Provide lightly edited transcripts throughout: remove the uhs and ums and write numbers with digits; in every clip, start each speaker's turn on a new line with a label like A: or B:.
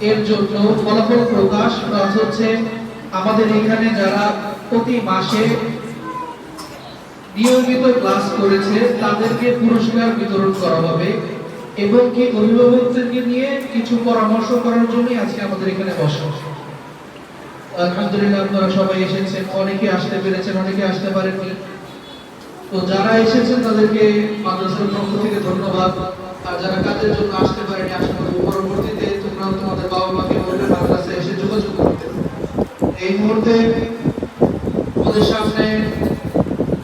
A: এর জন্য ফলাফল প্রকাশ প্লাস হচ্ছে আমাদের এখানে যারা প্রতি মাসে নিয়মিত ক্লাস করেছে তাদেরকে পুরস্কার বিতরণ করা হবে এবং কি অভিভাবকদেরকে নিয়ে কিছু পরামর্শ করার জন্য আজকে আমাদের এখানে বসা। আলহামদুলিল্লাহ আপনারা সবাই এসেছেন, অনেকে আসতে পেরেছেন, অনেকে আসতে পারেননি। তো যারা এসেছেন তাদেরকে মাদ্রাসার পক্ষ থেকে ধন্যবাদ। আর যারা কাজের জন্য আসতে পারেনি, আশা করি পরবর্তীতে তোমরা তোমাদের বাবা মাকে বলবে মাদ্রাসায় এসে যোগাযোগ করতে। এই মুহূর্তে আমাদের সামনে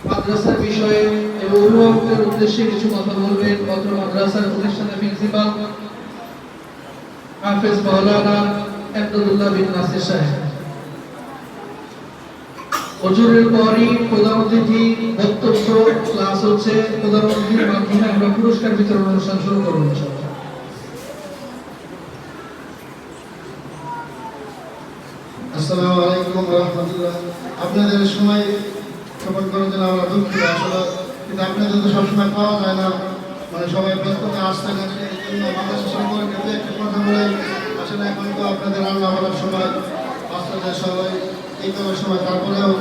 A: মাদ্রাসার বিষয়ে এবং অভিভাবকদের উদ্দেশ্যে কিছু কথা বলবেন অত্র মাদ্রাসার প্রতিষ্ঠানের প্রিন্সিপাল হাফেজ মাওলানা আব্দুল্লাহ বিন নাসির সাহেব। হুজুরের পরই প্রধান অতিথি বক্তব্য ক্লাস হচ্ছে, প্রধান অতিথির মাধ্যমে আমরা পুরস্কার বিতরণ অনুষ্ঠান শুরু করব ইনশাআল্লাহ।
B: আসসালামু আলাইকুম ওয়া রাহমাতুল্লাহ। আপনাদের সময় ক্ষেপণ করার জন্য আমরা দুঃখিত আসলে, কিন্তু আপনাদের তো সবসময় পাওয়া যায় না, মানে সবাই ব্যস্ততা আসতে না, সেই জন্য মাদ্রাসা সম্পর্কে একটু কথা বলে আসলে এখন তো আপনাদের রান্না বান্নার সময়, বাচ্চাদের সবাই এই করার সময়, তারপরেও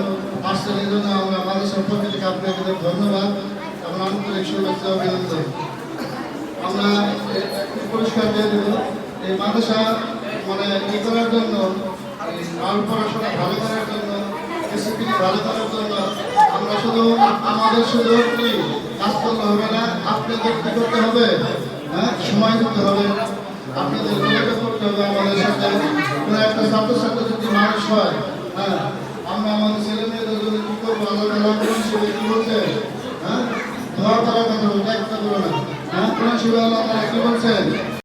B: আসছেন এই জন্য আমরা মাদ্রাসার পক্ষ থেকে আপনাদের ধন্যবাদ এবং আন্তরিক শুভেচ্ছা অভিনন্দন। আমরা পুরস্কার দিয়ে দেব এই মাদ্রাসা মানে ই করার জন্য, আর পড়াশোনা ভালো করার জন্য, ডিসিপ্লিন ভালো করার জন্য। আমরা শুধু আমাদের শুধু কি কাজ করলে হবে না, আপনাদের কি করতে হবে, হ্যাঁ সময় দিতে হবে, আপনাদের যোগাযোগ করতে হবে আমাদের সাথে। কোনো একটা ছাত্রছাত্রী যদি মানুষ হয়, হ্যাঁ আমরা আমাদের ছেলে মেয়েদের জন্য কি করবো, আল্লাহ তাআলা কোরআন শরীফে কি বলছে, হ্যাঁ দোয়া করার কথা বলতে একটা করো না, হ্যাঁ কোরআন শরীফে আল্লাহ তাআলা কি বলছেন।